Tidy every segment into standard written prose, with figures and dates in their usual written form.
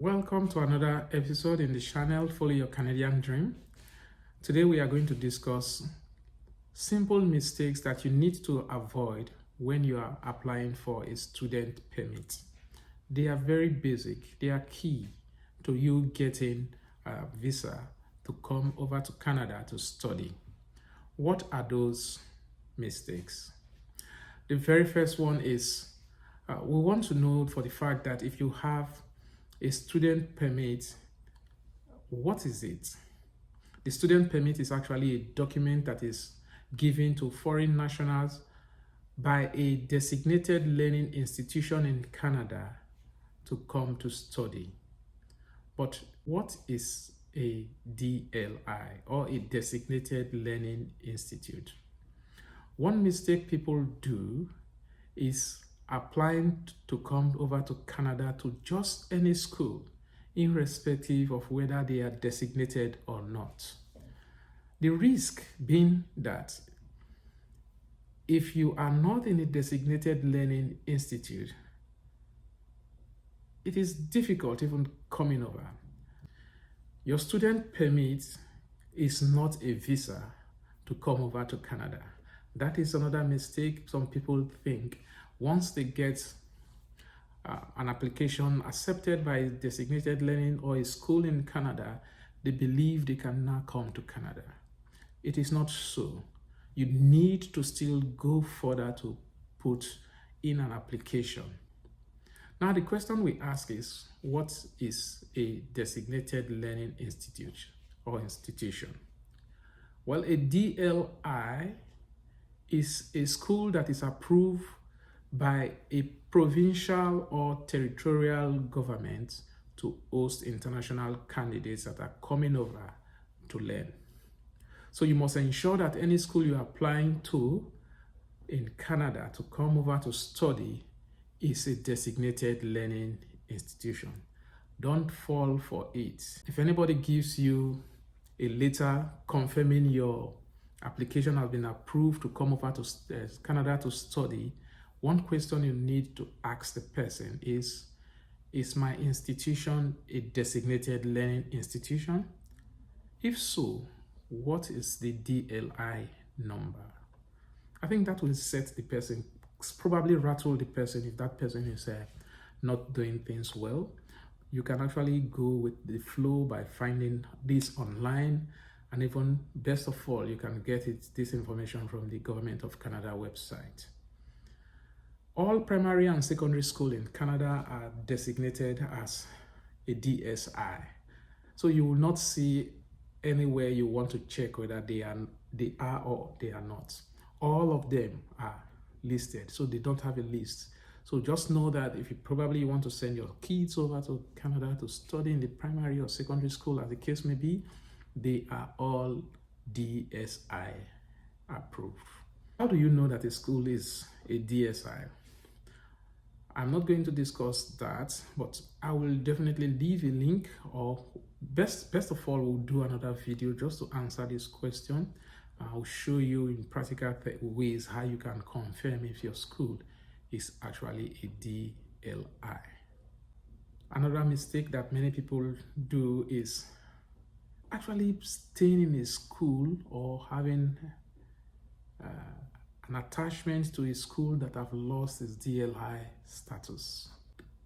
Welcome to another episode in the channel Follow Your Canadian Dream. Today we are going to discuss simple mistakes that you need to avoid when you are applying for a student permit. They are very basic. They are key to you getting a visa to come over to Canada to study. What are those mistakes? The very first one is we want to know for the fact that if you have a student permit, what is it? The student permit is actually a document that is given to foreign nationals by a designated learning institution in Canada to come to study. But what is a DLI, or a designated learning institute? One mistake people do is applying to come over to Canada to just any school, irrespective of whether they are designated or not. The risk being that if you are not in a designated learning institute, it is difficult even coming over. Your student permit is not a visa to come over to Canada. That is another mistake some people think. Once they get an application accepted by a designated learning or a school in Canada, they believe they can now come to Canada. It is not so. You need to still go further to put in an application. Now, the question we ask is, what is a designated learning institute or institution? Well, a DLI is a school that is approved by a provincial or territorial government to host international candidates that are coming over to learn. So you must ensure that any school you're applying to in Canada to come over to study is a designated learning institution. Don't fall for it. If anybody gives you a letter confirming your application has been approved to come over to Canada to study, one question you need to ask the person is my institution a designated learning institution? If so, what is the DLI number? I think that will set the person, probably rattle the person if that person is not doing things well. You can actually go with the flow by finding this online, and even best of all, you can get this information from the Government of Canada website. All primary and secondary school in Canada are designated as a DSI. So you will not see anywhere you want to check whether they are or they are not. All of them are listed, so they don't have a list. So just know that if you probably want to send your kids over to Canada to study in the primary or secondary school, as the case may be, they are all DSI approved. How do you know that a school is a DSI? I'm not going to discuss that, but I will definitely leave a link, or best of all, we'll do another video just to answer this question. I'll show you in practical ways how you can confirm if your school is actually a DLI. Another mistake that many people do is actually staying in a school or having an attachment to a school that have lost its DLI status.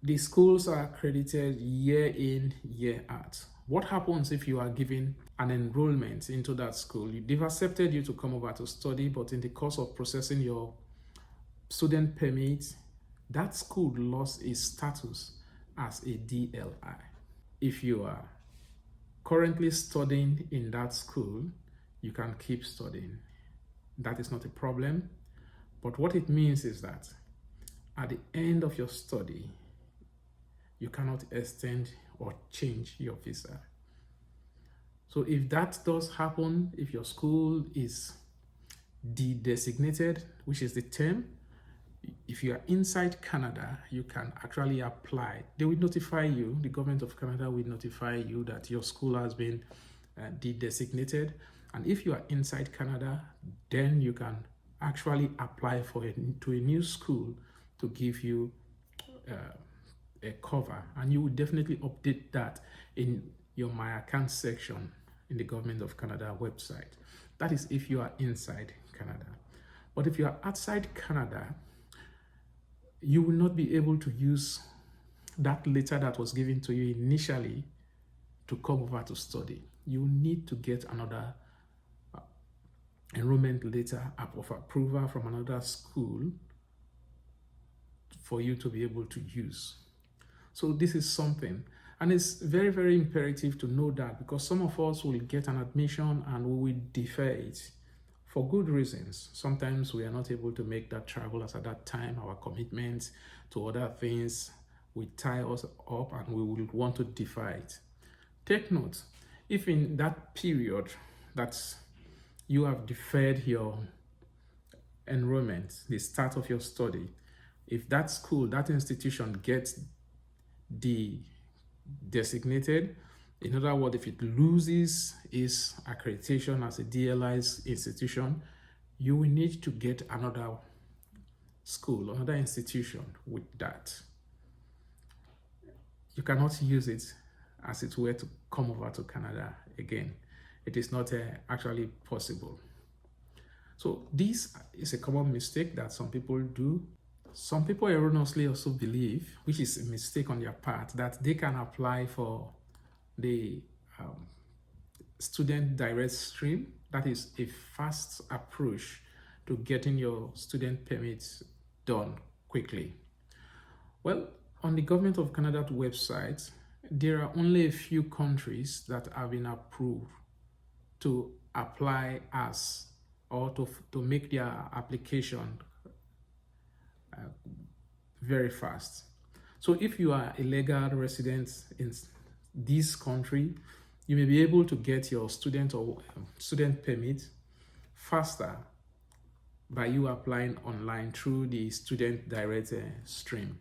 The schools are accredited year in, year out. What happens if you are given an enrollment into that school? They've accepted you to come over to study, but in the course of processing your student permit, that school lost its status as a DLI. If you are currently studying in that school, you can keep studying. That is not a problem. But what it means is that at the end of your study, you cannot extend or change your visa. So if that does happen, if your school is de-designated, which is the term, if you are inside Canada, you can actually apply. They will notify you, the Government of Canada will notify you that your school has been de-designated. And if you are inside Canada, then you can actually apply to a new school to give you a cover, and you will definitely update that in your My Account section in the Government of Canada website. That is if you are inside Canada. But if you are outside Canada, you will not be able to use that letter that was given to you initially to come over to study. You need to get another enrollment letter of approval from another school for you to be able to use. So this is something, and it's very, very imperative to know that, because some of us will get an admission and we will defer it for good reasons. Sometimes we are not able to make that travel as at that time. Our commitments to other things will tie us up and we will want to defer it. Take note, if in that period that you have deferred your enrollment, the start of your study, if that school, that institution gets designated, in other words, if it loses its accreditation as a DLI institution, you will need to get another school, another institution with that. You cannot use it as it were to come over to Canada again. It is not actually possible. So this is a common mistake that some people do. Some people erroneously also believe, which is a mistake on their part, that they can apply for the student direct stream. That is a fast approach to getting your student permits done quickly. Well, on the Government of Canada website, there are only a few countries that have been approved to apply as, or to make their application very fast. So if you are a legal resident in this country, you may be able to get your student permit faster by you applying online through the student direct stream.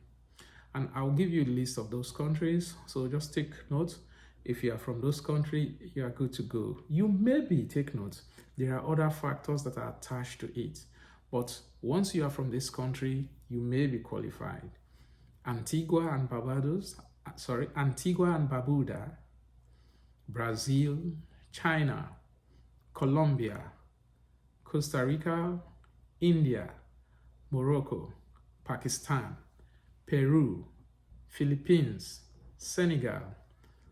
And I'll give you a list of those countries, so just take note. If you are from those countries, you are good to go. You maybe take note, there are other factors that are attached to it, but once you are from this country, you may be qualified. Antigua and Barbuda, Brazil, China, Colombia, Costa Rica, India, Morocco, Pakistan, Peru, Philippines, Senegal,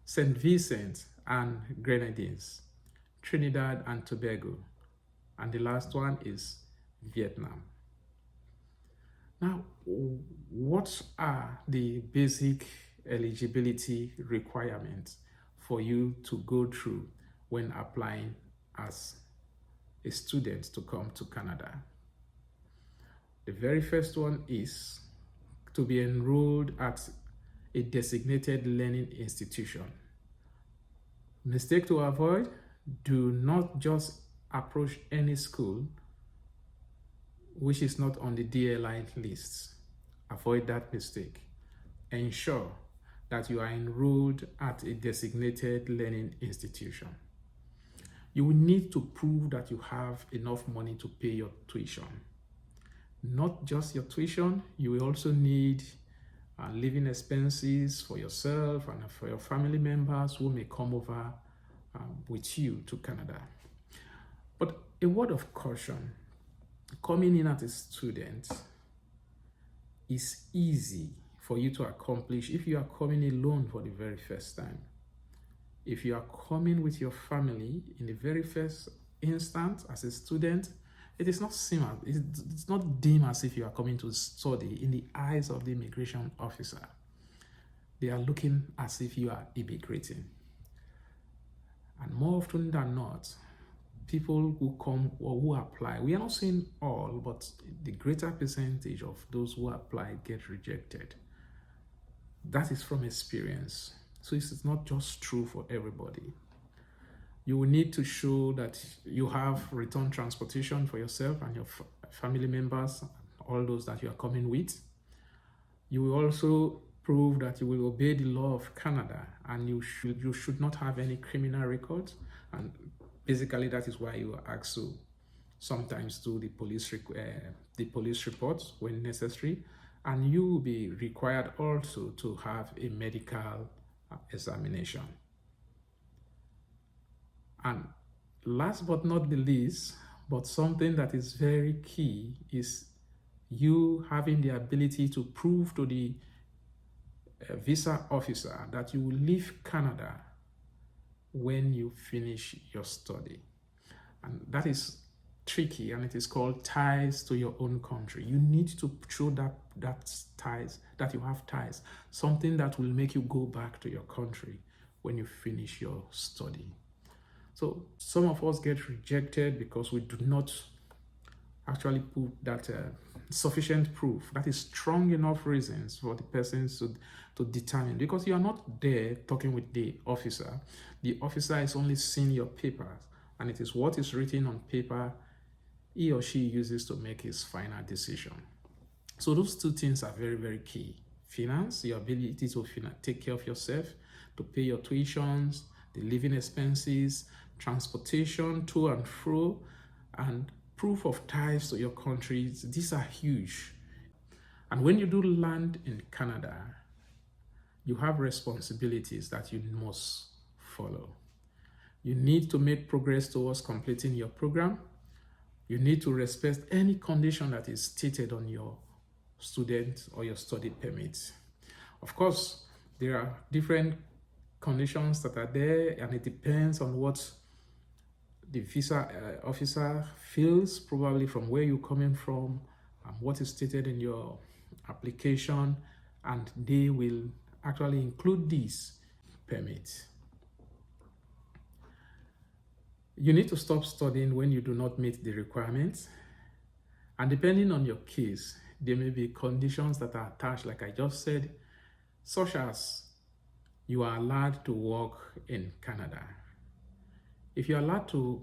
St. Vincent and Grenadines, Trinidad and Tobago, and the last one is Vietnam. Now, what are the basic eligibility requirements for you to go through when applying as a student to come to Canada? The very first one is to be enrolled at a designated learning institution. Mistake to avoid: do not just approach any school which is not on the DLI list. Avoid that mistake. Ensure that you are enrolled at a designated learning institution. You will need to prove that you have enough money to pay your tuition. Not just your tuition, you will also need living expenses for yourself and for your family members who may come over with you to Canada. But a word of caution: coming in as a student is easy for you to accomplish if you are coming alone for the very first time. If you are coming with your family in the very first instance as a student, it is not similar. It's not deemed as if you are coming to study in the eyes of the immigration officer. They are looking as if you are immigrating. And more often than not, people who come or who apply, we are not saying all, but the greater percentage of those who apply get rejected. That is from experience. So it's not just true for everybody. You will need to show that you have return transportation for yourself and your family members, all those that you are coming with. You will also prove that you will obey the law of Canada, and you should not have any criminal records. And basically, that is why you are asked to sometimes do the police reports when necessary, And you will be required also to have a medical examination. And last but not the least, but something that is very key, is you having the ability to prove to the visa officer that you will leave Canada when you finish your study. And that is tricky, and it is called ties to your own country. You need to show that ties, that you have ties, something that will make you go back to your country when you finish your study. So some of us get rejected because we do not actually put that sufficient proof, that is strong enough reasons for the person to determine, because you are not there talking with the officer. The officer is only seeing your papers, and it is what is written on paper he or she uses to make his final decision. So those two things are very, very key. Finance, your ability to take care of yourself, to pay your tuitions, the living expenses, transportation to and fro, and proof of ties to your country. These are huge. And when you do land in Canada, you have responsibilities that you must follow. You need to make progress towards completing your program. You need to respect any condition that is stated on your student or your study permit. Of course, there are different conditions that are there, and it depends on what the visa officer feels, probably from where you're coming from, what is stated in your application, and they will actually include these permits. You need to stop studying when you do not meet the requirements. And depending on your case, there may be conditions that are attached, like I just said, such as you are allowed to work in Canada. If you're allowed to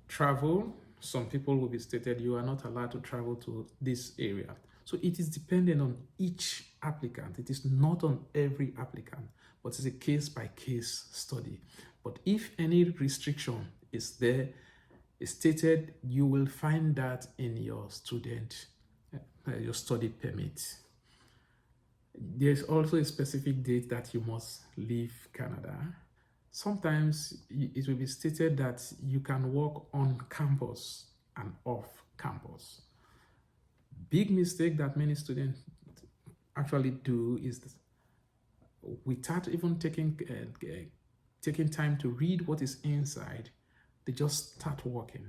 travel, some people will be stated you are not allowed to travel to this area. So it is dependent on each applicant. It is not on every applicant, but it's a case-by-case study. But if any restriction is there, is stated, you will find that in your your study permit. There's also a specific date that you must leave Canada. Sometimes it will be stated that you can work on campus and off campus. Big mistake that many students actually do is this, without even taking time to read what is inside, they just start working.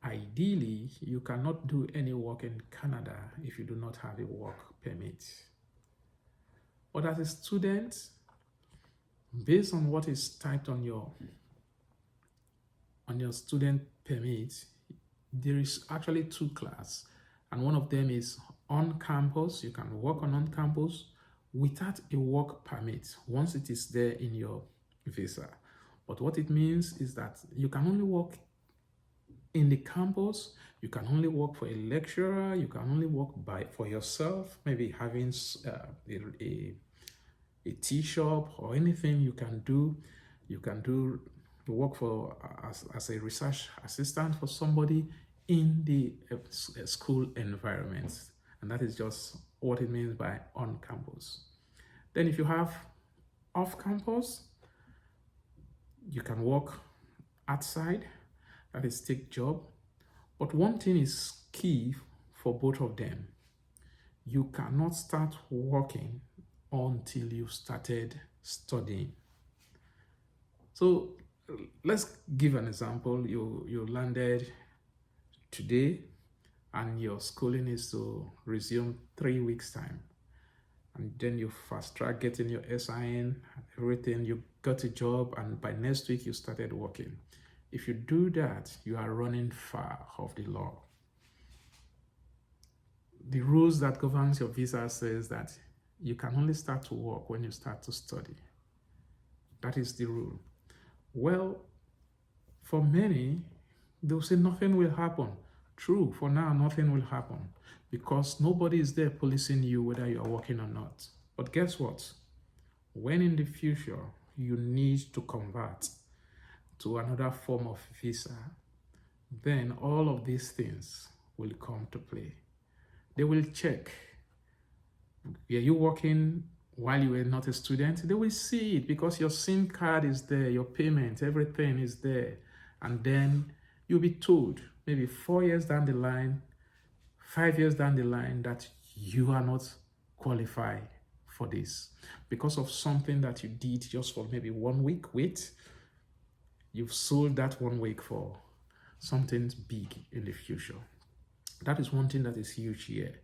Ideally, you cannot do any work in Canada if you do not have a work permit. But as a student, based on what is typed on your student permit, there is actually two classes, and one of them is on campus. You can work on campus without a work permit once it is there in your visa. But what it means is that you can only work in the campus, you can only work for a lecturer, you can only work for yourself, maybe having a tea shop or anything you can do. You can do work for as a research assistant for somebody in the school environment. And that is just what it means by on campus. Then if you have off campus, you can work outside, that is take job. But one thing is key for both of them. You cannot start working until you started studying. So let's give an example. You landed today and your schooling is to resume 3 weeks time. And then you fast track getting your SIN, everything, you got a job, and by next week you started working. If you do that, you are running far of the law. The rules that governs your visa says that you can only start to work when you start to study. That is the rule. Well, for many, they'll say nothing will happen. True, for now, nothing will happen because nobody is there policing you whether you are working or not. But guess what? When in the future you need to convert to another form of visa, then all of these things will come to play. They will check. Were you working while you were not a student? They will see it because your SIM card is there, your payment, everything is there. And then you'll be told maybe 4 years down the line, 5 years down the line that you are not qualified for this because of something that you did just for maybe 1 week. Wait, you've sold that 1 week for something big in the future. That is one thing that is huge here.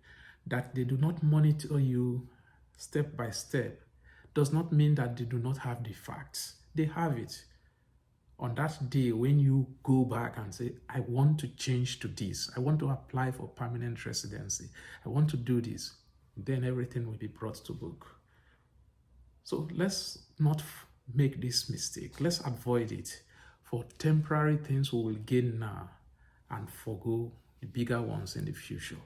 That they do not monitor you step by step does not mean that they do not have the facts. They have it. On that day when you go back and say, I want to change to this, I want to apply for permanent residency, I want to do this, then everything will be brought to book. So let's not make this mistake. Let's avoid it. For temporary things we will gain now and forgo the bigger ones in the future.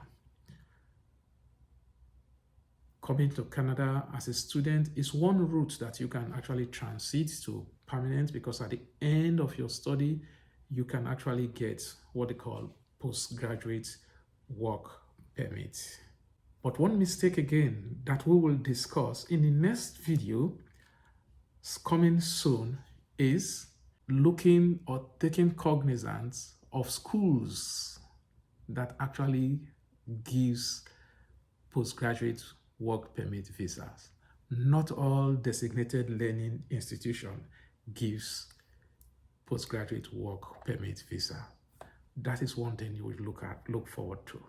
Coming to Canada as a student is one route that you can actually transit to permanent, because at the end of your study, you can actually get what they call postgraduate work permit. But one mistake again that we will discuss in the next video coming soon is looking or taking cognizance of schools that actually gives postgraduate work permit visas. Not all designated learning institution gives postgraduate work permit visa. That is one thing you will look forward to.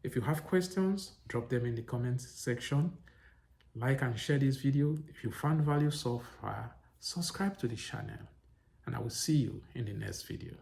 If you have questions, drop them in the comments section. Like and share this video. If you found value so far, subscribe to the channel, and I will see you in the next video.